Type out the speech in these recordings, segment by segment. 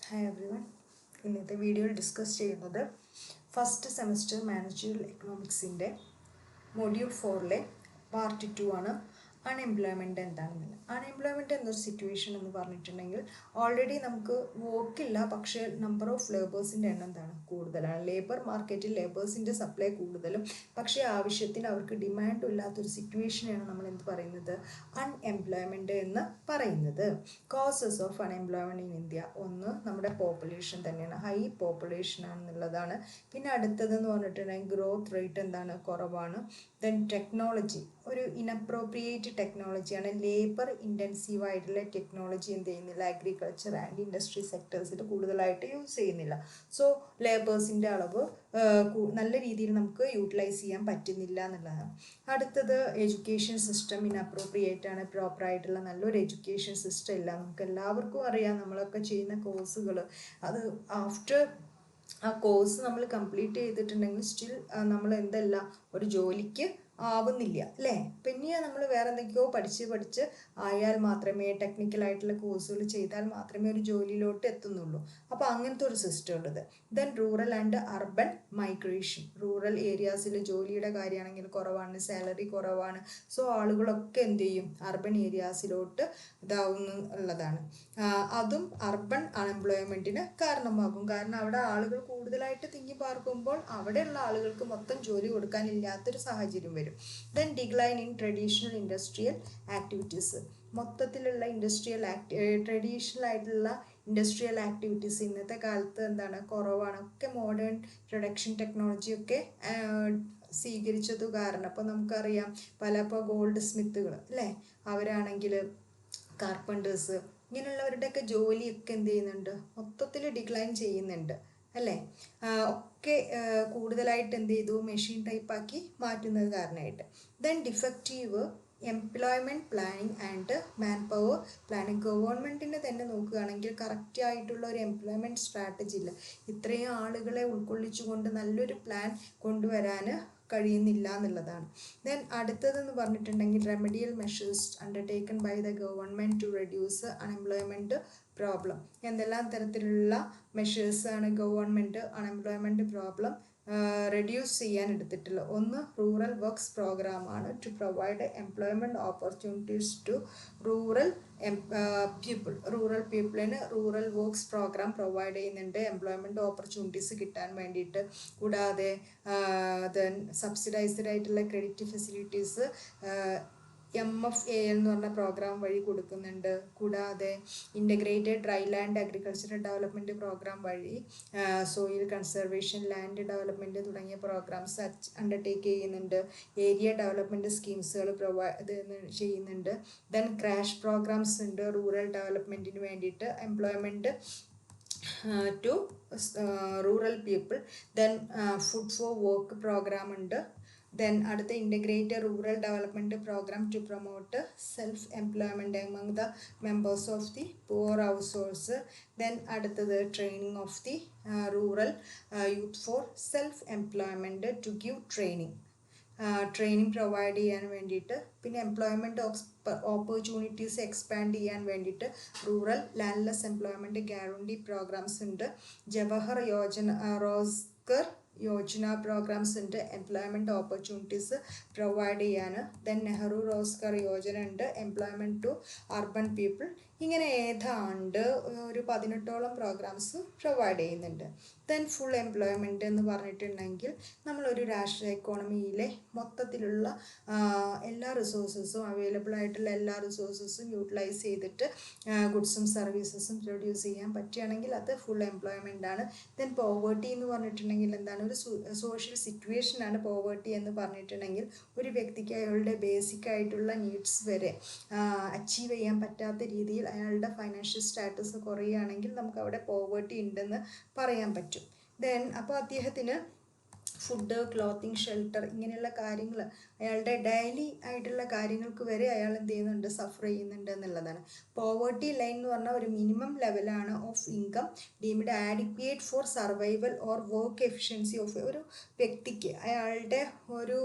Hi everyone. ഇന്നത്തെ വീഡിയോയിൽ discuss ചെയ്യുന്നത് ഫസ്റ്റ് സെമസ്റ്റർ മാനേജറിയൽ എക്കണോമിക്സിൻ്റെ മൊഡ്യൂൾ 4 പാർട്ട് 2 ആണ്. അൺഎംപ്ലോയ്മെൻറ്റ് എന്താണെന്നില്ല. അൺഎംപ്ലോയ്മെൻറ്റ് എന്നൊരു സിറ്റുവേഷൻ എന്ന് പറഞ്ഞിട്ടുണ്ടെങ്കിൽ ഓൾറെഡി നമുക്ക് വർക്കില്ല, പക്ഷേ നമ്പർ ഓഫ് ലേബേഴ്സിൻ്റെ എണ്ണം എന്താണ് കൂടുതലാണ്. ലേബർ മാർക്കറ്റിൽ ലേബേഴ്സിൻ്റെ സപ്ലൈ കൂടുതലും പക്ഷേ ആവശ്യത്തിന് അവർക്ക് ഡിമാൻഡും ഇല്ലാത്തൊരു സിറ്റുവേഷനാണ് നമ്മൾ എന്ത് പറയുന്നത്, അൺഎംപ്ലോയ്മെൻറ്റ് എന്ന് പറയുന്നത്. Causes of unemployment in India, ഒന്ന് നമ്മുടെ പോപ്പുലേഷൻ തന്നെയാണ്, ഹൈ പോപ്പുലേഷൻ ആണെന്നുള്ളതാണ്. പിന്നെ അടുത്തതെന്ന് പറഞ്ഞിട്ടുണ്ടെങ്കിൽ ഗ്രോത്ത് റേറ്റ് എന്താണ്, കുറവാണ്. ദെൻ ടെക്നോളജി, ഒരു ഇനപ്രോപ്രിയേറ്റ് ടെക്നോളജിയാണ്. ലേബർ ഇൻറ്റൻസീവ് ആയിട്ടുള്ള ടെക്നോളജി എന്ത് ചെയ്യുന്നില്ല, അഗ്രികൾച്ചർ ആൻഡ് ഇൻഡസ്ട്രി സെക്ടേഴ്സിൽ കൂടുതലായിട്ട് യൂസ് ചെയ്യുന്നില്ല. സോ ലേബേഴ്സിൻ്റെ അളവ് നല്ല രീതിയിൽ നമുക്ക് യൂട്ടിലൈസ് ചെയ്യാൻ പറ്റുന്നില്ല എന്നുള്ളതാണ്. അടുത്തത് എഡ്യൂക്കേഷൻ സിസ്റ്റം ഇനപ്രോപ്രിയേറ്റ് ആണ്. പ്രോപ്പറായിട്ടുള്ള നല്ലൊരു എഡ്യൂക്കേഷൻ സിസ്റ്റം ഇല്ല. നമുക്ക് എല്ലാവർക്കും അറിയാം, നമ്മളൊക്കെ ചെയ്യുന്ന കോഴ്സുകൾ അത് ആഫ്റ്റർ ആ കോഴ്സ് നമ്മൾ കംപ്ലീറ്റ് ചെയ്തിട്ടുണ്ടെങ്കിൽ സ്റ്റിൽ നമ്മൾ എന്തല്ല ഒരു ജോലിക്ക് ആവുന്നില്ല അല്ലേ. പിന്നെ നമ്മൾ വേറെ എന്തൊക്കെയോ പഠിച്ച് ആയാൽ മാത്രമേ, ടെക്നിക്കലായിട്ടുള്ള കോഴ്സുകൾ ചെയ്താൽ മാത്രമേ ഒരു ജോലിയിലോട്ട് എത്തുന്നുള്ളൂ. അപ്പോൾ അങ്ങനത്തെ ഒരു സിസ്റ്റം ഉള്ളത്. Then rural and urban migration, rural ഏരിയാസിൽ ജോലിയുടെ കാര്യമാണെങ്കിൽ കുറവാണ്, സാലറി കുറവാണ്. സോ ആളുകളൊക്കെ എന്ത് ചെയ്യും, അർബൻ ഏരിയാസിലോട്ട് ഉള്ളതാണ്. അതും അർബൻ അൺഎംപ്ലോയ്മെൻറ്റിന് കാരണമാകും. കാരണം അവിടെ ആളുകൾ കൂടുതലായിട്ട് തിങ്ങി പാർക്കുമ്പോൾ അവിടെയുള്ള ആളുകൾക്ക് മൊത്തം ജോലി കൊടുക്കാനില്ലാത്തൊരു സാഹചര്യം വരും. Then decline in traditional industrial activities, മൊത്തത്തിലുള്ള ട്രഡീഷണൽ ആയിട്ടുള്ള ഇൻഡസ്ട്രിയൽ ആക്ടിവിറ്റീസ് ഇന്നത്തെ കാലത്ത് എന്താണ്, കുറവാണ്. ഒക്കെ മോഡേൺ പ്രൊഡക്ഷൻ ടെക്നോളജിയൊക്കെ സ്വീകരിച്ചത് കാരണം. അപ്പോൾ നമുക്കറിയാം ഇപ്പോൾ ഗോൾഡ് സ്മിത്തുകൾ അല്ലേ, അവരാണെങ്കിൽ കാർപ്പൻറ്റേഴ്സ്, ഇങ്ങനെയുള്ളവരുടെയൊക്കെ ജോലിയൊക്കെ എന്ത് ചെയ്യുന്നുണ്ട്, മൊത്തത്തിൽ ഡിക്ലൈൻ ചെയ്യുന്നുണ്ട് അല്ലേ. ഒക്കെ കൂടുതലായിട്ട് എന്ത് ചെയ്തു, മെഷീൻ ടൈപ്പാക്കി മാറ്റുന്നത് കാരണമായിട്ട്. Then defective employment planning and man power planning, ഗവൺമെൻറ്റിൻ്റെ തന്നെ നോക്കുകയാണെങ്കിൽ കറക്റ്റ് ആയിട്ടുള്ള ഒരു എംപ്ലോയ്മെൻറ്റ് സ്ട്രാറ്റജി ഇല്ല. ഇത്രയും ആളുകളെ ഉൾക്കൊള്ളിച്ചുകൊണ്ട് നല്ലൊരു പ്ലാൻ കൊണ്ടുവരാൻ കഴിയുന്നില്ല എന്നുള്ളതാണ്. ദെൻ അടുത്തതെന്ന് പറഞ്ഞിട്ടുണ്ടെങ്കിൽ remedial measures undertaken by the government to reduce unemployment problem, എന്തെല്ലാം തരത്തിലുള്ള മെഷേഴ്സാണ് ഗവൺമെൻറ് അൺഎംപ്ലോയ്മെൻറ്റ് പ്രോബ്ലം റെഡ്യൂസ് ചെയ്യാൻ എടുത്തിട്ടുള്ളത്. ഒന്ന് റൂറൽ വർക്ക്സ് പ്രോഗ്രാമാണ്, to provide employment opportunities to rural rural പീപ്പിളിന് റൂറൽ വർക്ക്സ് പ്രോഗ്രാം പ്രൊവൈഡ് ചെയ്യുന്നുണ്ട് എംപ്ലോയ്മെൻറ്റ് ഓപ്പർച്യൂണിറ്റീസ് കിട്ടാൻ വേണ്ടിയിട്ട്. കൂടാതെ ദെൻ സബ്സിഡൈസ്ഡ് ആയിട്ടുള്ള ക്രെഡിറ്റ് ഫെസിലിറ്റീസ് MFA എന്ന് പറഞ്ഞ പ്രോഗ്രാം വഴി കൊടുക്കുന്നുണ്ട്. കൂടാതെ integrated dry land agricultural development programme വഴി സോയിൽ കൺസർവേഷൻ, ലാൻഡ് ഡെവലപ്മെൻറ്റ് തുടങ്ങിയ പ്രോഗ്രാംസ് അണ്ടർടേക്ക് ചെയ്യുന്നുണ്ട്. ഏരിയ ഡെവലപ്മെൻറ്റ് സ്കീംസുകൾ ചെയ്യുന്നുണ്ട്. ദെൻ ക്രാഷ് പ്രോഗ്രാംസ് ഉണ്ട് റൂറൽ ഡെവലപ്മെൻറ്റിന് വേണ്ടിയിട്ട്, employment to rural people. Then food for work programme ഉണ്ട്. ദെൻ അടുത്ത integrated rural development programme to promote self employment among the members of the poor households. Then അടുത്തത് training of the rural youth for self employment to give training provide ചെയ്യാൻ വേണ്ടിയിട്ട്. പിന്നെ employment opportunities expand ചെയ്യാൻ വേണ്ടിയിട്ട് rural landless employment guarantee programmes ഉണ്ട്. Jawahar Rozgar Yojana programmes ഉണ്ട് employment opportunities provide ചെയ്യാൻ. Then Nehru Rozgar Yojana ഉണ്ട്, എംപ്ലോയ്മെൻറ്റ് ടു അർബൻ പീപ്പിൾ. ഇങ്ങനെ ഏതാണ്ട് ഒരു 18ഓളം പ്രോഗ്രാംസ് പ്രൊവൈഡ് ചെയ്യുന്നുണ്ട്. ദെൻ ഫുൾ എംപ്ലോയ്മെൻറ്റ് എന്ന് പറഞ്ഞിട്ടുണ്ടെങ്കിൽ നമ്മളൊരു രാഷ്ട്രീയ എക്കോണമിയിലെ മൊത്തത്തിലുള്ള എല്ലാ റിസോഴ്സസും അവൈലബിൾ ആയിട്ടുള്ള എല്ലാ റിസോഴ്സസും യൂട്ടിലൈസ് ചെയ്തിട്ട് ഗുഡ്സും സർവീസസും പ്രൊഡ്യൂസ് ചെയ്യാൻ പറ്റുകയാണെങ്കിൽ അത് ഫുൾ എംപ്ലോയ്മെൻ്റ് ആണ്. ദെൻ പോവേർട്ടി എന്ന് പറഞ്ഞിട്ടുണ്ടെങ്കിൽ എന്താണ്, ഒരു സോഷ്യൽ സിറ്റുവേഷനാണ് പോവേർട്ടി എന്ന് പറഞ്ഞിട്ടുണ്ടെങ്കിൽ. ഒരു വ്യക്തിക്ക് അയാളുടെ ബേസിക് ആയിട്ടുള്ള നീഡ്സ് വരെ അച്ചീവ് ചെയ്യാൻ പറ്റാത്ത രീതിയിൽ അയാളുടെ ഫൈനാൻഷ്യൽ സ്റ്റാറ്റസ് കുറയുകയാണെങ്കിൽ നമുക്ക് അവിടെ പോവേർട്ടി ഉണ്ടെന്ന് പറയാൻ പറ്റും. ദെൻ അപ്പോൾ അദ്ദേഹത്തിന് ഫുഡ്, ക്ലോത്തിങ്, ഷെൽട്ടർ ഇങ്ങനെയുള്ള കാര്യങ്ങൾ, അയാളുടെ ഡെയിലി ആയിട്ടുള്ള കാര്യങ്ങൾക്ക് വരെ അയാൾ എന്ത് ചെയ്യുന്നുണ്ട്, സഫർ ചെയ്യുന്നുണ്ട് എന്നുള്ളതാണ്. പോവേർട്ടി ലൈൻ എന്ന് പറഞ്ഞാൽ ഒരു മിനിമം ലെവലാണ് of income deemed adequate four survival or work efficiency of ഒരു വ്യക്തിക്ക്. അയാളുടെ ഒരു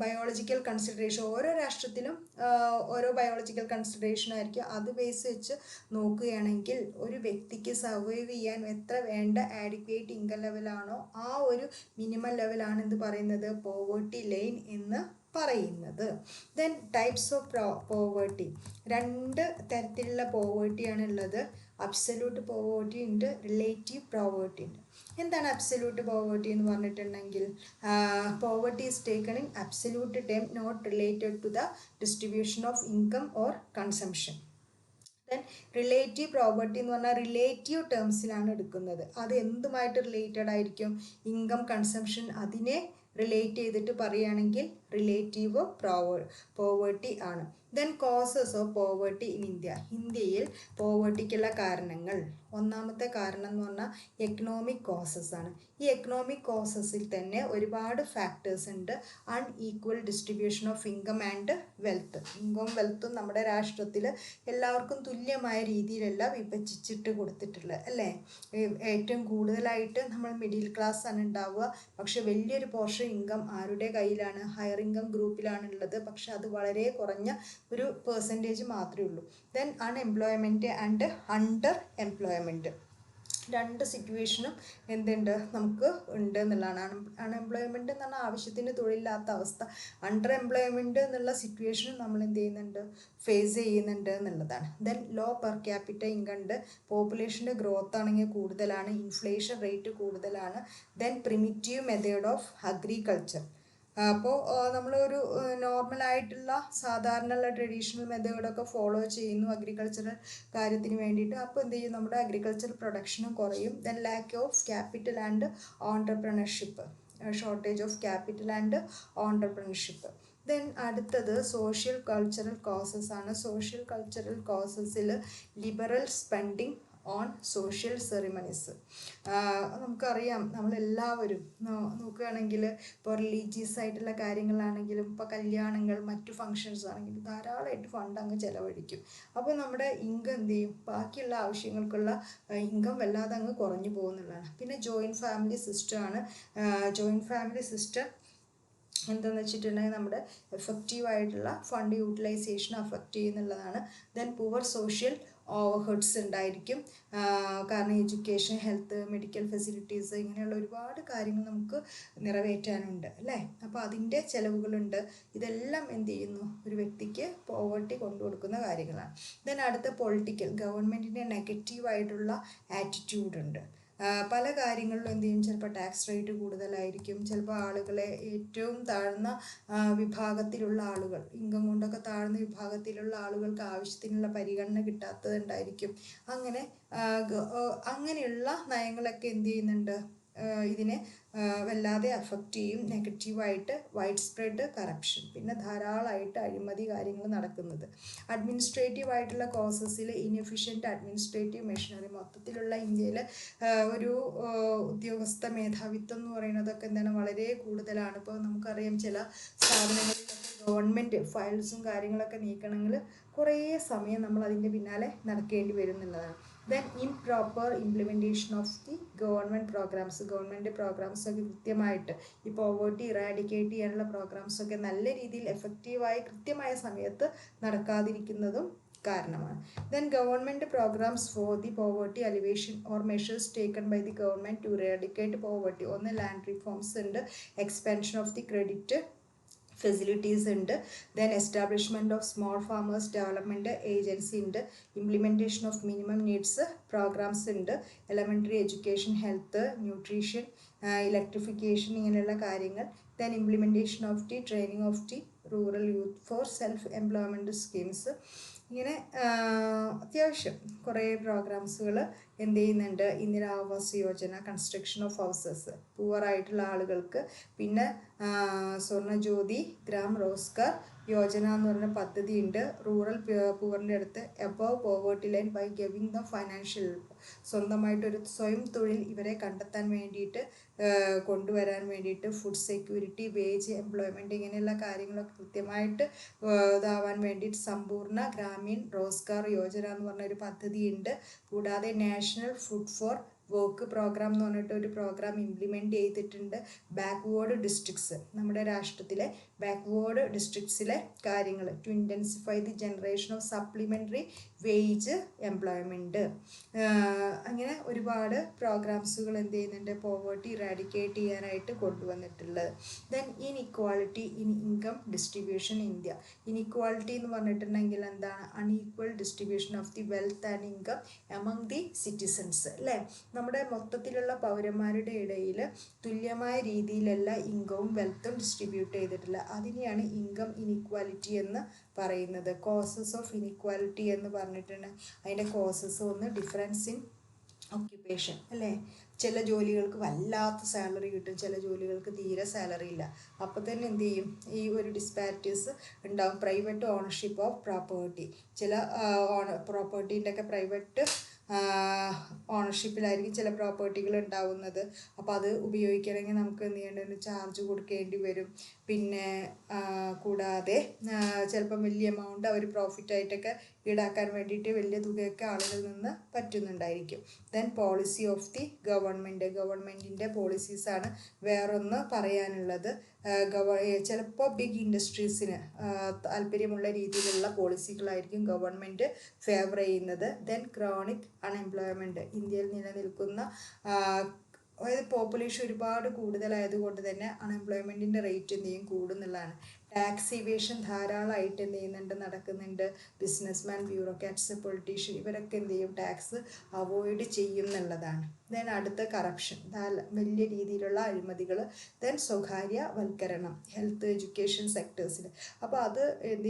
ബയോളജിക്കൽ കൺസിഡറേഷൻ ഓരോ രാഷ്ട്രത്തിലും ഓരോ ബയോളജിക്കൽ കൺസിഡറേഷൻ ആയിരിക്കും. അത് ബേസ് വെച്ച് നോക്കുകയാണെങ്കിൽ ഒരു വ്യക്തിക്ക് സർവൈവ് ചെയ്യാൻ എത്ര വേണ്ട ആഡിക്വേറ്റ് ഇൻകം ലെവലാണോ ആ ഒരു മിനിമം ലെവലാണ് എന്ത് പറയുന്നത് പോവേർട്ടി ലൈൻ എന്ന് പറയുന്നത്. ദെൻ ടൈപ്സ് ഓഫ് പോവേർട്ടി, രണ്ട് തരത്തിലുള്ള പോവേർട്ടിയാണ് ഉള്ളത്. അബ്സല്യൂട്ട് പോവേർട്ടി ഉണ്ട്, റിലേറ്റീവ് പോവേർട്ടി ഉണ്ട്. എന്താണ് അബ്സല്യൂട്ട് പോവേർട്ടി എന്ന് പറഞ്ഞിട്ടുണ്ടെങ്കിൽ poverty is taken in absolute term not related to the distribution of income or consumption. Then relative poverty എന്ന് പറഞ്ഞാൽ റിലേറ്റീവ് ടേംസിലാണ് എടുക്കുന്നത്. അത് എന്തുമായിട്ട് റിലേറ്റഡ് ആയിരിക്കും? ഇൻകം, കൺസംഷൻ, അതിനെ റിലേറ്റ് ചെയ്തിട്ട് പറയുകയാണെങ്കിൽ റിലേറ്റീവ് പോവേർട്ടി ആണ്. Then causes of poverty in India, ഇന്ത്യയിൽ പോവേർട്ടിക്കുള്ള കാരണങ്ങൾ. ഒന്നാമത്തെ കാരണം എന്ന് പറഞ്ഞാൽ എക്കണോമിക് കോസസ് ആണ്. ഈ എക്കണോമിക് കോസസിൽ തന്നെ ഒരുപാട് ഫാക്ടേഴ്സ് ഉണ്ട്. Unequal distribution of income and wealth. ഇൻകവും വെൽത്തും നമ്മുടെ രാഷ്ട്രത്തിൽ എല്ലാവർക്കും തുല്യമായ രീതിയിലല്ല വിഭജിച്ചിട്ട് കൊടുത്തിട്ടുള്ളത് അല്ലേ. ഏറ്റവും കൂടുതലായിട്ട് നമ്മൾ മിഡിൽ ക്ലാസ് ആണ് ഉണ്ടാവുക. പക്ഷെ വലിയൊരു പോർഷൻ ഇൻകം ആരുടെ കയ്യിലാണ്? ഹയർ ഇൻകം ഗ്രൂപ്പിലാണുള്ളത്. പക്ഷെ അത് വളരെ കുറഞ്ഞ ഒരു പെർസെൻറ്റേജ് മാത്രമേ ഉള്ളൂ. Then unemployment and underemployment, രണ്ട് സിറ്റുവേഷനും എന്തുണ്ട് നമുക്ക് ഉണ്ട് എന്നുള്ളതാണ്. അൺഎംപ്ലോയ്മെൻറ്റ് എന്ന് പറഞ്ഞാൽ ആവശ്യത്തിന് തൊഴിലില്ലാത്ത അവസ്ഥ. അണ്ടർ എംപ്ലോയ്മെൻറ്റ് എന്നുള്ള സിറ്റുവേഷനും നമ്മൾ എന്ത് ചെയ്യുന്നുണ്ട്? ഫേസ് ചെയ്യുന്നുണ്ട് എന്നുള്ളതാണ്. Then low per capita income ഉണ്ട്. പോപ്പുലേഷൻ്റെ ഗ്രോത്ത് ആണെങ്കിൽ കൂടുതലാണ്, ഇൻഫ്ലേഷൻ റേറ്റ് കൂടുതലാണ്. Then primitive method of agriculture. അപ്പോൾ നമ്മളൊരു നോർമലായിട്ടുള്ള സാധാരണയുള്ള ട്രഡീഷണൽ മെത്തേഡൊക്കെ ഫോളോ ചെയ്യുന്നു അഗ്രികൾച്ചറൽ കാര്യത്തിന് വേണ്ടിയിട്ട്. അപ്പോൾ എന്ത് ചെയ്യും? നമ്മുടെ അഗ്രികൾച്ചർ പ്രൊഡക്ഷനും കുറയും. Then lack of capital and entrepreneurship, shortage of capital and entrepreneurship. Then അടുത്തത് സോഷ്യൽ കൾച്ചറൽ കോസസ് ആണ്. സോഷ്യൽ കൾച്ചറൽ കോസസിൽ liberal spending on social ceremonies. നമുക്കറിയാം, നമ്മളെല്ലാവരും നോക്കുകയാണെങ്കിൽ ഇപ്പോൾ റിലീജിയസ് ആയിട്ടുള്ള കാര്യങ്ങളാണെങ്കിലും ഇപ്പോൾ കല്യാണങ്ങൾ, മറ്റു ഫങ്ഷൻസ് ആണെങ്കിലും ധാരാളമായിട്ട് ഫണ്ട് അങ്ങ് ചിലവഴിക്കും. അപ്പോൾ നമ്മുടെ ഇൻകം എന്ത് ചെയ്യും? ബാക്കിയുള്ള ആവശ്യങ്ങൾക്കുള്ള ഇൻകം വല്ലാതെ അങ്ങ് കുറഞ്ഞു പോകുന്നുള്ളതാണ്. പിന്നെ ജോയിൻറ്റ് ഫാമിലി സിസ്റ്റമാണ്. ജോയിൻറ്റ് ഫാമിലി സിസ്റ്റം എന്താണെന്ന് വെച്ചിട്ടുണ്ടെങ്കിൽ നമ്മുടെ എഫക്റ്റീവായിട്ടുള്ള ഫണ്ട് യൂട്ടിലൈസേഷൻ അഫക്റ്റ് ചെയ്യുന്നുള്ളതാണ്. ദെൻ പുവർ സോഷ്യൽ ഓവർഹെഡ്സ് ഉണ്ടായിരിക്കും. കാരണം എഡ്യൂക്കേഷൻ, ഹെൽത്ത്, മെഡിക്കൽ ഫെസിലിറ്റീസ് ഇങ്ങനെയുള്ള ഒരുപാട് കാര്യങ്ങൾ നമുക്ക് നിറവേറ്റാനുണ്ട് അല്ലേ. അപ്പോൾ അതിൻ്റെ ചിലവുകളുണ്ട്. ഇതെല്ലാം എന്ത് ചെയ്യുന്നു? ഒരു വ്യക്തിക്ക് പോവർട്ടി കൊണ്ടുകൊടുക്കുന്ന കാര്യങ്ങളാണ്. ദെൻ അടുത്ത പൊളിറ്റിക്കൽ, ഗവൺമെൻറ്റിൻ്റെ നെഗറ്റീവായിട്ടുള്ള ആറ്റിറ്റ്യൂഡ് ഉണ്ട്. പല കാര്യങ്ങളിലും എന്ത് ചെയ്യും? ചിലപ്പോൾ ടാക്സ് റേറ്റ് കൂടുതലായിരിക്കും. ചിലപ്പോൾ ആളുകളെ ഏറ്റവും താഴ്ന്ന വിഭാഗത്തിലുള്ള ആളുകൾ, ഇൻകം കൊണ്ടൊക്കെ താഴ്ന്ന വിഭാഗത്തിലുള്ള ആളുകൾക്ക് ആവശ്യത്തിനുള്ള പരിഗണന കിട്ടാത്തതുണ്ടായിരിക്കും. അങ്ങനെയുള്ള നയങ്ങളൊക്കെ എന്ത് ചെയ്യുന്നുണ്ട്? ഇതിനെ വല്ലാതെ അഫക്റ്റ് ചെയ്യും. നെഗറ്റീവായിട്ട് വൈഡ് സ്പ്രെഡ് കറപ്ഷൻ, പിന്നെ ധാരാളമായിട്ട് അഴിമതി കാര്യങ്ങൾ നടക്കുന്നത്. അഡ്മിനിസ്ട്രേറ്റീവ് ആയിട്ടുള്ള കോസസിൽ ഇൻഎഫിഷ്യൻറ്റ് അഡ്മിനിസ്ട്രേറ്റീവ് മെഷീനറി. മൊത്തത്തിലുള്ള ഇന്ത്യയിൽ ഒരു ഉദ്യോഗസ്ഥ മേധാവിത്വം എന്ന് പറയുന്നതൊക്കെ എന്താണ് വളരെ കൂടുതലാണ്. ഇപ്പോൾ നമുക്കറിയാം ചില സ്ഥാപനങ്ങളിലൊക്കെ ഗവൺമെൻറ് ഫയൽസും കാര്യങ്ങളൊക്കെ നീക്കണമെങ്കിൽ കുറേ സമയം നമ്മൾ അതിൻ്റെ പിന്നാലെ നടക്കേണ്ടി വരും എന്നുള്ളതാണ്. Then improper implementation of the government programmes. Government പ്രോഗ്രാംസൊക്കെ കൃത്യമായിട്ട് ഈ പോവേർട്ടി ഇറാഡിക്കേറ്റ് ചെയ്യാനുള്ള പ്രോഗ്രാംസൊക്കെ നല്ല രീതിയിൽ എഫക്റ്റീവായി കൃത്യമായ സമയത്ത് നടക്കാതിരിക്കുന്നതും കാരണമാണ്. Then government programmes for the poverty alleviation or measures taken by the government to eradicate poverty. ഒന്ന് ലാൻഡ് റിഫോംസ് ഉണ്ട്, expansion of the credit facilities ഉണ്ട്. Then establishment of small farmers development agency ഉണ്ട്. Implementation of minimum needs programmes ഉണ്ട്. Elementary education, health, nutrition, electrification ഇങ്ങനെയുള്ള കാര്യങ്ങൾ. Then implementation of the training of the rural youth for self employment schemes. ഇങ്ങനെ അത്യാവശ്യം കുറേ പ്രോഗ്രാംസുകൾ എന്ത് ചെയ്യുന്നുണ്ട്? Indira Awas Yojana, construction of houses പൂവറായിട്ടുള്ള ആളുകൾക്ക്. പിന്നെ സ്വർണ്ണജ്യോതി ഗ്രാം റോസ്ഗാർ യോജന എന്ന് പറഞ്ഞ പദ്ധതി ഉണ്ട്. റൂറൽ പൂവറിൻ്റെ അടുത്ത് above poverty line by giving the financial help. സ്വന്തമായിട്ടൊരു സ്വയം തൊഴിൽ ഇവരെ കണ്ടെത്താൻ വേണ്ടിയിട്ട് കൊണ്ടുവരാൻ വേണ്ടിയിട്ട് ഫുഡ് സെക്യൂരിറ്റി, വേജ് എംപ്ലോയ്മെൻറ്റ് ഇങ്ങനെയുള്ള കാര്യങ്ങളൊക്കെ കൃത്യമായിട്ട് ഇതാവാൻ വേണ്ടിയിട്ട് സമ്പൂർണ്ണ ഗ്രാമീൺ റോസ്ഗാർ യോജന എന്ന് പറഞ്ഞൊരു പദ്ധതിയുണ്ട്. കൂടാതെ national food for work programme എന്ന് പറഞ്ഞിട്ട് ഒരു പ്രോഗ്രാം ഇംപ്ലിമെൻറ്റ് ചെയ്തിട്ടുണ്ട്. ബാക്ക്വേർഡ് ഡിസ്ട്രിക്ട്സ്, നമ്മുടെ രാഷ്ട്രത്തിലെ ബാക്ക്വേർഡ് ഡിസ്ട്രിക്ട്സിലെ കാര്യങ്ങൾ to intensify the generation of supplementary wage employment. അങ്ങനെ ഒരുപാട് പ്രോഗ്രാംസുകൾ എന്ത് ചെയ്യുന്നുണ്ട്, പോവേർട്ടി ഇറാഡിക്കേറ്റ് ചെയ്യാനായിട്ട് കൊണ്ടുവന്നിട്ടുള്ളത്. Then inequality in income distribution India. Inequality എന്ന് പറഞ്ഞിട്ടുണ്ടെങ്കിൽ എന്താണ്, unequal distribution of the wealth and income among the citizens അല്ലേ. നമ്മുടെ മൊത്തത്തിലുള്ള പൗരന്മാരുടെ ഇടയിൽ തുല്യമായ രീതിയിലല്ല ഇൻകവും വെൽത്തും ഡിസ്ട്രിബ്യൂട്ട് ചെയ്തിട്ടില്ല. അതിനെയാണ് ഇൻകം ഇൻഇക്വാലിറ്റി എന്ന് പറയുന്നത്. കോസസ് ഓഫ് ഇൻഇക്വാലിറ്റി എന്ന് പറഞ്ഞിട്ടുണ്ടെങ്കിൽ അതിൻ്റെ കോസസ് ഒന്ന് ഡിഫറൻസ് ഇൻ ഓക്യുപ്പേഷൻ അല്ലേ. ചില ജോലികൾക്ക് വല്ലാത്ത സാലറി കിട്ടും, ചില ജോലികൾക്ക് തീരെ സാലറി ഇല്ല. അപ്പോൾ തന്നെ എന്ത് ചെയ്യും, ഈ ഒരു ഡിസ്പാരിറ്റീസ് ഉണ്ടാവും. പ്രൈവറ്റ് ഓണർഷിപ്പ് ഓഫ് പ്രോപ്പർട്ടി, ചില പ്രോപ്പർട്ടീൻ്റെ ഒക്കെ പ്രൈവറ്റ് ഓണർഷിപ്പിലായിരിക്കും ചില പ്രോപ്പർട്ടികൾ ഉണ്ടാവുന്നത്. അപ്പോൾ അത് ഉപയോഗിക്കണമെങ്കിൽ നമുക്ക് എന്ത് ചെയ്യേണ്ടത്, ചാർജ് കൊടുക്കേണ്ടി വരും. പിന്നെ കൂടാതെ ചിലപ്പം വലിയ എമൗണ്ട് അവർ പ്രോഫിറ്റായിട്ടൊക്കെ ഈടാക്കാൻ വേണ്ടിയിട്ട് വലിയ തുകയൊക്കെ ആളുകളിൽ നിന്ന് പറ്റുന്നുണ്ടായിരിക്കും. ദെൻ പോളിസി ഓഫ് ദി ഗവൺമെൻറ്റിൻ്റെ പോളിസീസാണ് വേറൊന്ന് പറയാനുള്ളത്. ചിലപ്പോൾ ബിഗ് ഇൻഡസ്ട്രീസിന് താല്പര്യമുള്ള രീതിയിലുള്ള പോളിസികളായിരിക്കും ഗവൺമെൻറ് ഫേവർ ചെയ്യുന്നത്. ദെൻ ക്രോണിക് അൺഎംപ്ലോയ്മെൻറ്റ്, ഇന്ത്യയിൽ നിലനിൽക്കുന്ന അതായത് പോപ്പുലേഷൻ ഒരുപാട് കൂടുതലായതുകൊണ്ട് തന്നെ അൺഎംപ്ലോയ്മെൻറ്റിൻ്റെ റേറ്റ് എന്ത് ചെയ്യും, കൂടുന്നുള്ളതാണ്. ടാക്സ് ഇവേഷൻ ധാരാളമായിട്ട് എന്ത് ചെയ്യുന്നുണ്ട്, നടക്കുന്നുണ്ട്. ബിസിനസ്മാൻ, ബ്യൂറോക്രാറ്റ്സ്, പൊളിറ്റീഷ്യൻ ഇവരൊക്കെ എന്ത് ചെയ്യും, ടാക്സ് അവോയ്ഡ് ചെയ്യും എന്നുള്ളതാണ്. ദെൻ അടുത്ത കറപ്ഷൻ, വലിയ രീതിയിലുള്ള അഴിമതികൾ. ദെൻ സ്വകാര്യവൽക്കരണം, ഹെൽത്ത് എഡ്യൂക്കേഷൻ സെക്ടേഴ്സിൽ. അപ്പോൾ അത് എന്ത്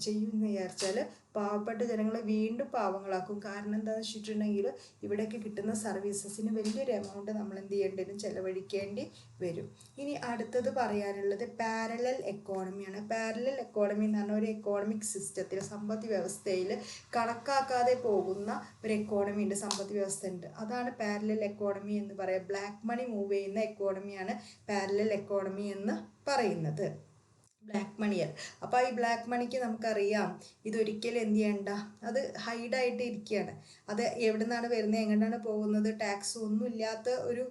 ചെയ്യുമെന്ന് വിചാരിച്ചാൽ പാവപ്പെട്ട ജനങ്ങളെ വീണ്ടും പാവങ്ങളാക്കും. കാരണം എന്താണെന്ന് വെച്ചിട്ടുണ്ടെങ്കിൽ ഇവിടേക്ക് കിട്ടുന്ന സർവീസസിന് വലിയൊരു എമൗണ്ട് നമ്മൾ എന്ത് ചെയ്യേണ്ടി വരും, ചെലവഴിക്കേണ്ടി വരും. ഇനി അടുത്തത് പറയാനുള്ളത് പാരലൽ എക്കോണമിയാണ്. പാരലൽ എക്കോണമി എന്ന് പറഞ്ഞാൽ ഒരു എക്കോണമിക് സിസ്റ്റത്തിൽ, സമ്പദ് വ്യവസ്ഥയിൽ കണക്കാക്കാതെ പോകുന്ന ഒരു എക്കോണമി ഉണ്ട്, സമ്പദ് വ്യവസ്ഥ ഉണ്ട്. അതാണ് പാരലൽ എക്കോണമി എന്ന് പറയുക. ബ്ലാക്ക് മണി മൂവ് ചെയ്യുന്ന എക്കോണമിയാണ് പാരലൽ എക്കോണമി എന്ന് പറയുന്നത്. ബ്ലാക്ക് മണിയൽ. അപ്പോൾ ഈ ബ്ലാക്ക് മണിക്ക് നമുക്കറിയാം ഇതൊരിക്കലും എന്ത് ചെയ്യണ്ട, അത് ഹൈഡായിട്ട് ഇരിക്കുകയാണ്. അത് എവിടെ നിന്നാണ് വരുന്നത്, എങ്ങോട്ടാണ് പോകുന്നത്, ടാക്സ് ഒന്നും ഇല്ലാത്ത ഒരു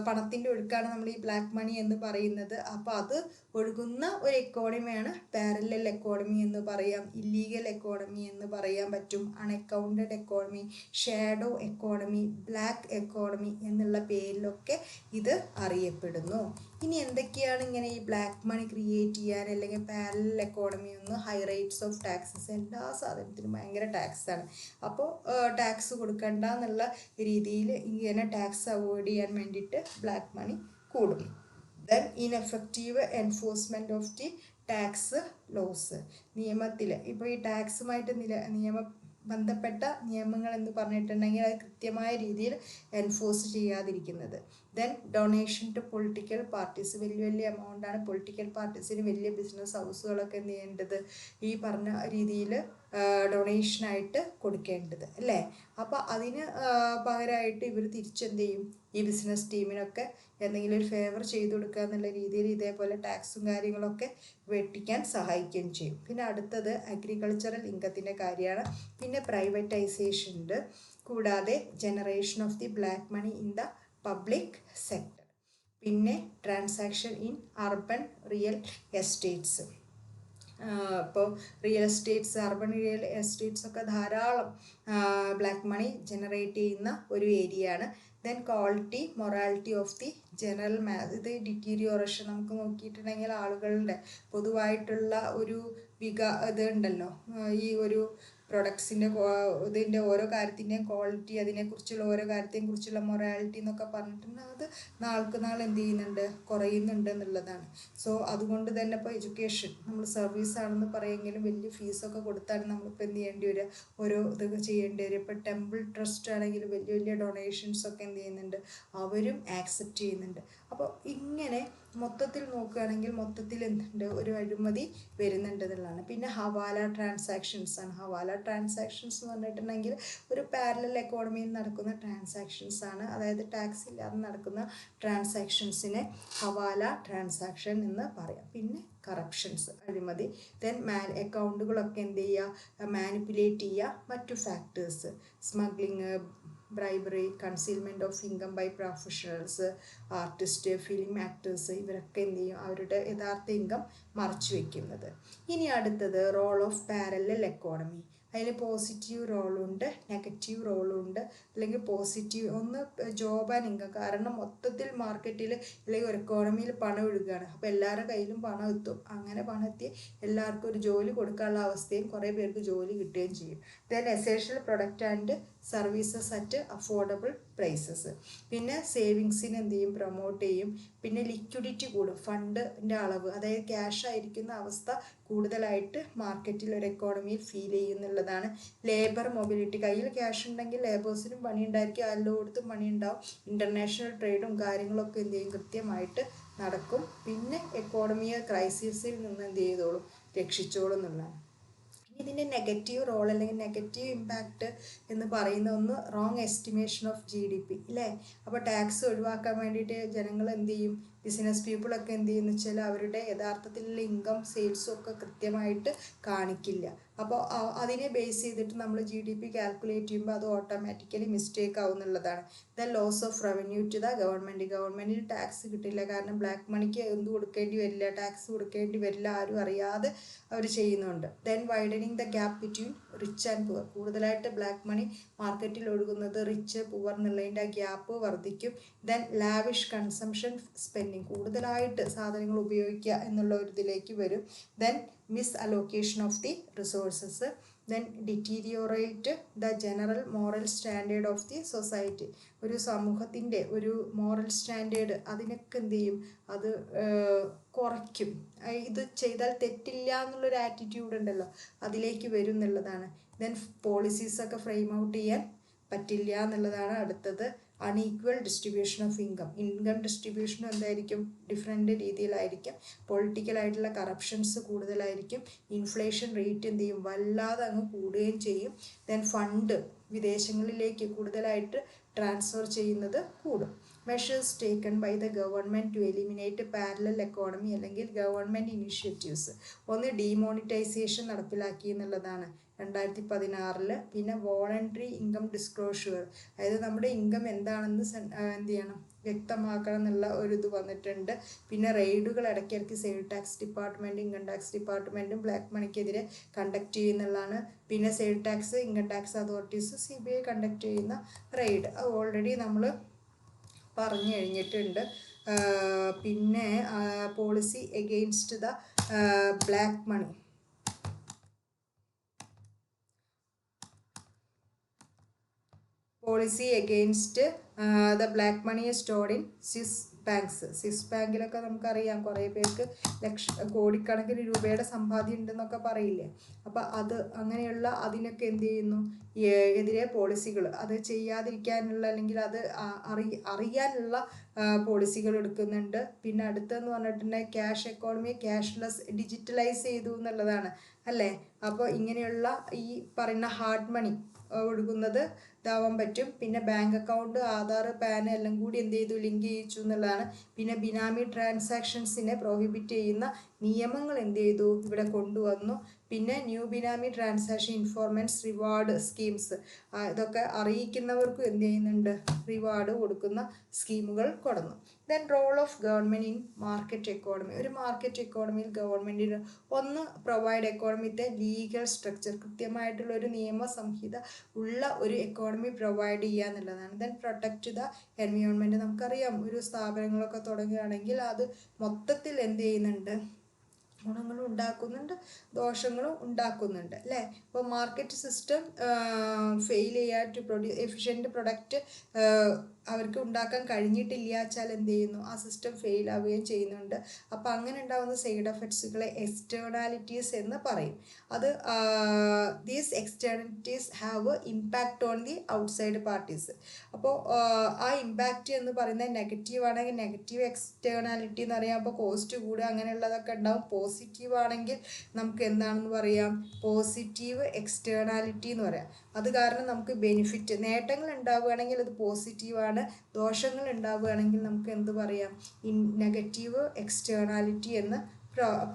പണത്തിൻ്റെ ഒഴുക്കാണ് നമ്മൾ ഈ ബ്ലാക്ക് മണി എന്ന് പറയുന്നത്. അപ്പോൾ അത് ഒഴുകുന്ന ഒരു എക്കോണമിയാണ് പാരലൽ എക്കോണമി എന്ന് പറയാം, ഇല്ലീഗൽ എക്കോണമി എന്ന് പറയാൻ പറ്റും, unaccounted economy, shadow economy, black economy എന്നുള്ള പേരിലൊക്കെ ഇത് അറിയപ്പെടുന്നു. ഇനി എന്തൊക്കെയാണ് ഇങ്ങനെ ഈ ബ്ലാക്ക് മണി ക്രിയേറ്റ് ചെയ്യാൻ അല്ലെങ്കിൽ പാരലൽ എക്കോണമി ഒന്ന്, ഹൈ റേറ്റ്സ് ഓഫ് ടാക്സസ്, എല്ലാ സാധനത്തിനും ഭയങ്കര ടാക്സാണ്. അപ്പോൾ ടാക്സ് കൊടുക്കണ്ട എന്നുള്ള രീതിയിൽ ഇങ്ങനെ ടാക്സ് അവോയ്ഡ് ചെയ്യാൻ വേണ്ടിയിട്ട് ബ്ലാക്ക് മണി കൂടും. Then ineffective enforcement of the tax laws, നിയമത്തിൽ ഇപ്പോൾ ഈ ടാക്സുമായിട്ട് ബന്ധപ്പെട്ട നിയമങ്ങൾ എന്ന് പറഞ്ഞിട്ടുണ്ടെങ്കിൽ അത് കൃത്യമായ രീതിയിൽ എൻഫോഴ്സ് ചെയ്യാതിരിക്കുന്നത്. Then donation to political parties, വലിയ എമൗണ്ടാണ് പൊളിറ്റിക്കൽ പാർട്ടീസിന്, വലിയ ബിസിനസ് ഹൗസുകളൊക്കെ എന്ത് ചെയ്യേണ്ടത്, ഈ പറഞ്ഞ രീതിയിൽ ഡൊണേഷനായിട്ട് കൊടുക്കേണ്ടത് അല്ലേ. അപ്പോൾ അതിന് പകരമായിട്ട് ഇവർ തിരിച്ചെന്ത് ചെയ്യും, ഈ ബിസിനസ് ടീമിനൊക്കെ എന്തെങ്കിലും ഒരു ഫേവർ ചെയ്തു കൊടുക്കുക എന്നുള്ള രീതിയിൽ ഇതേപോലെ ടാക്സും കാര്യങ്ങളൊക്കെ വെട്ടിക്കാൻ സഹായിക്കുകയും ചെയ്യും. പിന്നെ അടുത്തത് അഗ്രികൾച്ചറൽ ഇൻകത്തിൻ്റെ കാര്യമാണ്. പിന്നെ പ്രൈവറ്റൈസേഷൻ ഉണ്ട്. കൂടാതെ generation of the black money in the public sector. പിന്നെ transaction in urban real estates. ഇപ്പോൾ real estates, urban real estates ഒക്കെ ധാരാളം ബ്ലാക്ക് മണി ജനറേറ്റ് ചെയ്യുന്ന ഒരു ഏരിയ ആണ്. Then quality morality of the general ഇത് ഡിറ്റീരിയോറേഷൻ. നമുക്ക് നോക്കിയിട്ടുണ്ടെങ്കിൽ ആളുകളുടെ പൊതുവായിട്ടുള്ള ഒരു ഇത് ഉണ്ടല്ലോ, ഈ ഒരു പ്രൊഡക്ട്സിൻ്റെ ഇതിൻ്റെ ഓരോ കാര്യത്തിൻ്റെയും ക്വാളിറ്റി, അതിനെക്കുറിച്ചുള്ള ഓരോ കാര്യത്തെയും കുറിച്ചുള്ള മൊറാലിറ്റി എന്നൊക്കെ പറഞ്ഞിട്ടുണ്ടെങ്കിൽ അത് നാൾക്ക് നാൾ എന്ത് ചെയ്യുന്നുണ്ട്, കുറയുന്നുണ്ട് എന്നുള്ളതാണ്. സോ അതുകൊണ്ട് തന്നെ ഇപ്പോൾ എഡ്യൂക്കേഷൻ നമ്മൾ സർവീസ് ആണെന്ന് പറയുമെങ്കിലും വലിയ ഫീസൊക്കെ കൊടുത്താണ് നമ്മളിപ്പോൾ എന്ത് ചെയ്യേണ്ടി വരിക, ഓരോ ഇതൊക്കെ ചെയ്യേണ്ടി വരും. ഇപ്പോൾ ടെമ്പിൾ ട്രസ്റ്റ് ആണെങ്കിൽ വലിയ ഡൊണേഷൻസ് ഒക്കെ എന്ത് ചെയ്യുന്നുണ്ട്, അവരും ആക്സെപ്റ്റ് ചെയ്യുന്നുണ്ട്. അപ്പോൾ ഇങ്ങനെ മൊത്തത്തിൽ നോക്കുകയാണെങ്കിൽ മൊത്തത്തിൽ എന്തുണ്ട്, ഒരു അഴിമതി വരുന്നുണ്ട് എന്നുള്ളതാണ്. പിന്നെ ഹവാല ട്രാൻസാക്ഷൻസ് ആണ്. ഹവാല ട്രാൻസാക്ഷൻസ് എന്ന് പറഞ്ഞിട്ടുണ്ടെങ്കിൽ ഒരു പാരലൽ എക്കോണമിയിൽ നടക്കുന്ന ട്രാൻസാക്ഷൻസ് ആണ്. അതായത് ടാക്സ് ഇല്ലാതെ നടക്കുന്ന ട്രാൻസാക്ഷൻസിനെ ഹവാല ട്രാൻസാക്ഷൻ എന്ന് പറയാം. പിന്നെ കറപ്ഷൻസ്, അഴിമതി. ദെൻ അക്കൗണ്ടുകളൊക്കെ എന്ത് ചെയ്യുക, മാനിപ്പുലേറ്റ് ചെയ്യുക, മറ്റു factors, smuggling, bribery, concealment of income by professionals, artist, film actors, ഇവരൊക്കെ എന്ത് ചെയ്യും, അവരുടെ യഥാർത്ഥ ഇൻകം മറച്ചു വയ്ക്കുന്നത്. ഇനി അടുത്തത് റോൾ ഓഫ് പാരലൽ എക്കോണമി. അതിൽ പോസിറ്റീവ് റോളുണ്ട്, നെഗറ്റീവ് റോളുണ്ട്. അല്ലെങ്കിൽ പോസിറ്റീവ് ഒന്ന് ജോബ് ആൻഡ് ഇൻകം, കാരണം മൊത്തത്തിൽ മാർക്കറ്റിൽ അല്ലെങ്കിൽ ഒരു എക്കോണമിയിൽ പണം ഒഴുകുകയാണ്. അപ്പോൾ എല്ലാവരുടെ കയ്യിലും പണം എത്തും. അങ്ങനെ പണം എത്തി എല്ലാവർക്കും ഒരു ജോലി കൊടുക്കാനുള്ള അവസ്ഥയും കുറേ പേർക്ക് ജോലി കിട്ടുകയും ചെയ്യും. Then essential product and services at affordable prices. പിന്നെ സേവിങ്സിന് എന്ത് ചെയ്യും, പ്രൊമോട്ട് ചെയ്യും. പിന്നെ ലിക്വിഡിറ്റി കൂടും, ഫണ്ടിൻ്റെ അളവ്, അതായത് ക്യാഷ് ആയിരിക്കുന്ന അവസ്ഥ കൂടുതലായിട്ട് മാർക്കറ്റിൽ ഒരു എക്കോണമിയിൽ ഫീൽ ചെയ്യുന്നുള്ളതാണ്. ലേബർ മൊബിലിറ്റി, കയ്യിൽ ക്യാഷ് ഉണ്ടെങ്കിൽ ലേബേഴ്സിനും പണി ഉണ്ടായിരിക്കും, എല്ലായിടത്തും പണി ഉണ്ടാവും. ഇൻ്റർനാഷണൽ ട്രേഡും കാര്യങ്ങളൊക്കെ എന്ത് ചെയ്യും, കൃത്യമായിട്ട് നടക്കും. പിന്നെ എക്കോണമിയെ ക്രൈസിസിൽ നിന്ന് എന്ത് ചെയ്തോളും, രക്ഷിച്ചോളും എന്നുള്ളതാണ്. ഇതിൻ്റെ നെഗറ്റീവ് റോൾ അല്ലെങ്കിൽ നെഗറ്റീവ് ഇമ്പാക്റ്റ് എന്ന് പറയുന്ന ഒന്ന് റോങ് എസ്റ്റിമേഷൻ ഓഫ് GDP അല്ലേ. അപ്പോൾ ടാക്സ് ഒഴിവാക്കാൻ വേണ്ടിയിട്ട് ജനങ്ങൾ എന്ത് ചെയ്യും, ബിസിനസ് പീപ്പിളൊക്കെ എന്ത് ചെയ്യുന്നു വെച്ചാൽ അവരുടെ യഥാർത്ഥത്തിലുള്ള ഇൻകം സെയിൽസും ഒക്കെ കൃത്യമായിട്ട് കാണിക്കില്ല. അപ്പോൾ അതിനെ ബേസ് ചെയ്തിട്ട് നമ്മൾ GDP കാൽക്കുലേറ്റ് ചെയ്യുമ്പോൾ അത് ഓട്ടോമാറ്റിക്കലി മിസ്റ്റേക്ക് ആവുന്നുള്ളതാണ്. The loss of revenue to the ഗവൺമെൻറ്റിന് ടാക്സ് കിട്ടില്ല, കാരണം ബ്ലാക്ക് മണിക്ക് എന്ത് കൊടുക്കേണ്ടി വരില്ല, ടാക്സ് കൊടുക്കേണ്ടി വരില്ല, ആരും അറിയാതെ അവർ ചെയ്യുന്നുണ്ട്. Then widening the gap between rich and poor, കൂടുതലായിട്ട് ബ്ലാക്ക് മണി മാർക്കറ്റിൽ ഒഴുകുന്നത് റിച്ച് പുവർ എന്നുള്ളതിൻ്റെ ആ ഗ്യാപ്പ് വർദ്ധിക്കും. ദെൻ ലാവിഷ് കൺസംഷൻ സ്പെൻഡിങ്, കൂടുതലായിട്ട് സാധനങ്ങൾ ഉപയോഗിക്കുക എന്നുള്ള ഒരു ഇതിലേക്ക് വരും. Then misallocation of the resources. Then deteriorate the general moral standard of the society, ഒരു സമൂഹത്തിൻ്റെ ഒരു മോറൽ സ്റ്റാൻഡേർഡ് അതിനൊക്കെ എന്ത് ചെയ്യും, അത് കുറയ്ക്കും. ഇത് ചെയ്താൽ തെറ്റില്ല എന്നുള്ളൊരു ആറ്റിറ്റ്യൂഡ് ഉണ്ടല്ലോ, അതിലേക്ക് വരും എന്നുള്ളതാണ്. ദെൻ പോളിസീസൊക്കെ ഫ്രെയിം ഔട്ട് ചെയ്യാൻ പറ്റില്ല എന്നുള്ളതാണ് അടുത്തത്. അൺഈക്വൽ ഡിസ്ട്രിബ്യൂഷൻ ഓഫ് ഇൻകം ഡിസ്ട്രിബ്യൂഷനും എന്തായിരിക്കും, ഡിഫറെൻറ്റ് രീതിയിലായിരിക്കും. പൊളിറ്റിക്കലായിട്ടുള്ള കറപ്ഷൻസ് കൂടുതലായിരിക്കും. ഇൻഫ്ലേഷൻ റേറ്റ് എന്ത് ചെയ്യും, വല്ലാതെ അങ്ങ് കൂടുകയും ചെയ്യും. ദെൻ ഫണ്ട് വിദേശങ്ങളിലേക്ക് കൂടുതലായിട്ട് ട്രാൻസ്ഫർ ചെയ്യുന്നത് കൂടും. Measures taken by the government to eliminate parallel economy അല്ലെങ്കിൽ ഗവൺമെൻറ് ഇനിഷ്യേറ്റീവ്സ്. ഒന്ന് ഡിമോണിറ്റൈസേഷൻ നടപ്പിലാക്കി എന്നുള്ളതാണ് 2016. പിന്നെ വോളണ്ടറി ഇൻകം ഡിസ്ക്ലോഷർ, അതായത് നമ്മുടെ ഇൻകം എന്താണെന്ന് എന്ത് ചെയ്യണം, വ്യക്തമാക്കണം എന്നുള്ള ഒരു ഇത് വന്നിട്ടുണ്ട്. പിന്നെ റെയ്ഡുകൾ ഇടയ്ക്കിടയ്ക്ക് sale tax department, income tax ഡിപ്പാർട്ട്മെൻറ്റും ബ്ലാക്ക് മണിക്കെതിരെ കണ്ടക്ട് ചെയ്യുന്നുള്ളതാണ്. പിന്നെ sale tax, income tax authorities, CBI conduct ചെയ്യുന്ന റെയ്ഡ്, അത് ഓൾറെഡി നമ്മൾ പറഞ്ഞു കഴിഞ്ഞിട്ടുണ്ട്. പിന്നെ policy against the black money, policy against the black money stored in Swiss banks. Swiss ബാങ്കിലൊക്കെ നമുക്കറിയാം കുറേ പേർക്ക് കോടിക്കണക്കിന് രൂപയുടെ സമ്പാദ്യം ഉണ്ടെന്നൊക്കെ പറയില്ലേ. അപ്പോൾ അത് അങ്ങനെയുള്ള അതിനൊക്കെ എന്ത് ചെയ്യുന്നു, എതിരെ പോളിസികൾ, അത് ചെയ്യാതിരിക്കാനുള്ള അല്ലെങ്കിൽ അത് അറിയാനുള്ള പോളിസികൾ എടുക്കുന്നുണ്ട്. പിന്നെ അടുത്തെന്ന് പറഞ്ഞിട്ടുണ്ടെങ്കിൽ ക്യാഷ് എക്കോണമി ക്യാഷ്ലെസ് ഡിജിറ്റലൈസ് ചെയ്തു എന്നുള്ളതാണ് അല്ലേ. അപ്പോൾ ഇങ്ങനെയുള്ള ഈ പറയുന്ന ഹാർഡ് മണി ഒഴുകുന്നത് ഇതാവാൻ പറ്റും. പിന്നെ ബാങ്ക് അക്കൗണ്ട്, ആധാർ, പാൻ എല്ലാം കൂടി എന്ത് ചെയ്തു, ലിങ്ക് ചെയ്യിച്ചു എന്നുള്ളതാണ്. പിന്നെ ബിനാമി ട്രാൻസാക്ഷൻസിനെ പ്രോഹിബിറ്റ് ചെയ്യുന്ന നിയമങ്ങൾ എന്ത് ചെയ്തു, ഇവിടെ കൊണ്ടുവന്നു. പിന്നെ new benami transaction informants reward schemes, ഇതൊക്കെ അറിയിക്കുന്നവർക്കും എന്ത് ചെയ്യുന്നുണ്ട്, റിവാർഡ് കൊടുക്കുന്ന സ്കീമുകൾ കൊടുന്നു. Then role of government in market economy. ഒരു മാർക്കറ്റ് എക്കോണമിയിൽ ഗവൺമെൻറ്റിന് ഒന്ന് പ്രൊവൈഡ് എക്കോണമിത്തെ ലീഗൽ സ്ട്രക്ചർ, കൃത്യമായിട്ടുള്ള ഒരു നിയമസംഹിത ഉള്ള ഒരു എക്കോണമി പ്രൊവൈഡ് ചെയ്യുക എന്നുള്ളതാണ്. Then protect the environment. നമുക്കറിയാം ഒരു സ്ഥാപനങ്ങളൊക്കെ തുടങ്ങുകയാണെങ്കിൽ അത് മൊത്തത്തിൽ എന്ത് ചെയ്യുന്നുണ്ട്, ഗുണങ്ങളും ഉണ്ടാക്കുന്നുണ്ട്, ദോഷങ്ങളും ഉണ്ടാക്കുന്നുണ്ട് അല്ലേ. അപ്പോൾ മാർക്കറ്റ് സിസ്റ്റം ഫെയിൽ ചെയ്യാൻ ടു എഫിഷ്യൻറ്റ് പ്രൊഡക്റ്റ് അവർക്ക് ഉണ്ടാക്കാൻ കഴിഞ്ഞിട്ടില്ല വെച്ചാൽ എന്ത് ചെയ്യുന്നു, ആ സിസ്റ്റം ഫെയിൽ ആവുകയും ചെയ്യുന്നുണ്ട്. അപ്പോൾ അങ്ങനെ ഉണ്ടാകുന്ന സൈഡ് എഫക്ട്സുകളെ എക്സ്റ്റേണാലിറ്റീസ് എന്ന് പറയും. അത് these externalities have impact on the outside parties. അപ്പോൾ ആ ഇമ്പാക്റ്റ് എന്ന് പറയുന്നത് നെഗറ്റീവ് ആണെങ്കിൽ നെഗറ്റീവ് എക്സ്റ്റേണാലിറ്റി എന്ന് പറയാം. അപ്പോൾ കോസ്റ്റ് കൂടുക അങ്ങനെയുള്ളതൊക്കെ ഉണ്ടാവും. പോസിറ്റീവ് ആണെങ്കിൽ നമുക്ക് എന്താണെന്ന് പറയാം, പോസിറ്റീവ് എക്സ്റ്റേണാലിറ്റി എന്ന് പറയാം. അത് കാരണം നമുക്ക് ബെനിഫിറ്റ്, നേട്ടങ്ങൾ ഉണ്ടാവുകയാണെങ്കിൽ അത് പോസിറ്റീവാണ്, ദോഷങ്ങൾ ഉണ്ടാവുകയാണെങ്കിൽ നമുക്ക് എന്ത് പറയാം, നെഗറ്റീവ് എക്സ്റ്റേണാലിറ്റി എന്ന്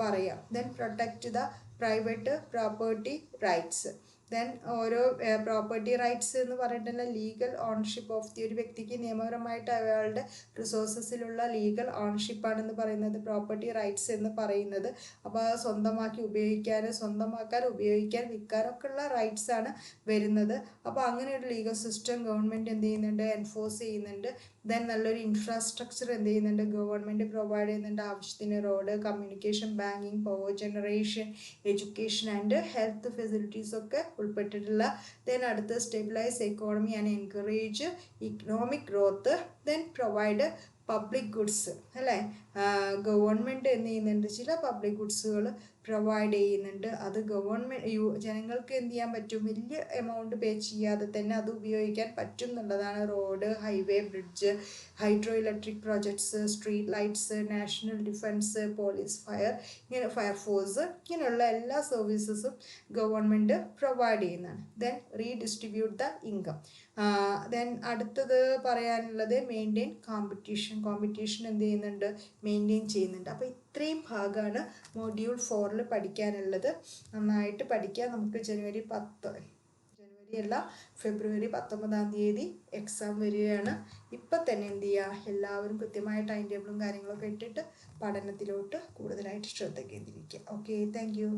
പറയാം. Then protect the private property rights. Then ഓരോ പ്രോപ്പർട്ടി റൈറ്റ്സ് എന്ന് പറഞ്ഞിട്ടുള്ള ലീഗൽ ഓണർഷിപ്പ് ഓഫ് ഒരു വ്യക്തിക്ക് നിയമപരമായിട്ട് അയാളുടെ റിസോഴ്സസിലുള്ള ലീഗൽ ഓണർഷിപ്പാണെന്ന് പറയുന്നത് പ്രോപ്പർട്ടി റൈറ്റ്സ് എന്ന് പറയുന്നത്. അപ്പോൾ സ്വന്തമാക്കി സ്വന്തമാക്കാൻ ഉപയോഗിക്കാൻ വിൽക്കാനൊക്കെ ഉള്ള റൈറ്റ്സ് ആണ് വരുന്നത്. അപ്പോൾ അങ്ങനെ ഒരു ലീഗൽ സിസ്റ്റം ഗവൺമെൻറ് എന്ത് ചെയ്യുന്നുണ്ട്, എൻഫോഴ്സ് ചെയ്യുന്നുണ്ട്. ദെൻ നല്ലൊരു ഇൻഫ്രാസ്ട്രക്ചർ എന്ത് ചെയ്യുന്നുണ്ട്, ഗവൺമെൻറ് പ്രൊവൈഡ് ചെയ്യുന്നുണ്ട്. ആവശ്യത്തിന് road, communication, banking, power generation, education and health facilities ഒക്കെ ഉൾപ്പെട്ടിട്ടുള്ള. ദെൻ അടുത്ത് stabilise economy and encourage economic growth. Then provide public goods അല്ലേ. ഗവൺമെൻറ് എന്ത് ചെയ്യുന്നുണ്ട്, ചില പബ്ലിക് ഗുഡ്സുകൾ പ്രൊവൈഡ് ചെയ്യുന്നുണ്ട്. അത് ജനങ്ങൾക്ക് എന്ത് ചെയ്യാൻ പറ്റും, വലിയ എമൗണ്ട് പേ ചെയ്യാതെ തന്നെ അത് ഉപയോഗിക്കാൻ പറ്റും എന്നുള്ളതാണ്. Road, highway, bridge, hydro electric projects, street lights, national defence, police, fire force, ഇങ്ങനെയുള്ള എല്ലാ സർവീസസും ഗവൺമെൻറ് പ്രൊവൈഡ് ചെയ്യുന്നതാണ്. Then redistribute the income. Then അടുത്തത് പറയാനുള്ളത് മെയിൻറ്റെയിൻ കോമ്പറ്റീഷൻ എന്ത് ചെയ്യുന്നുണ്ട്, മെയിൻറ്റെയിൻ ചെയ്യുന്നുണ്ട്. അപ്പോൾ ഇത്രയും ഭാഗമാണ് മൊഡ്യൂൾ 4 പഠിക്കാനുള്ളത്. നന്നായിട്ട് പഠിക്കുക. നമുക്ക് ജനുവരി അല്ല, ഫെബ്രുവരി 19 എക്സാം വരികയാണ്. ഇപ്പം തന്നെ എന്ത് ചെയ്യുക, എല്ലാവരും കൃത്യമായ ടൈം ടേബിളും കാര്യങ്ങളൊക്കെ ഇട്ടിട്ട് പഠനത്തിലോട്ട് കൂടുതലായിട്ട് ശ്രദ്ധ കേന്ദ്രീകരിക്കുക. Okay, thank you.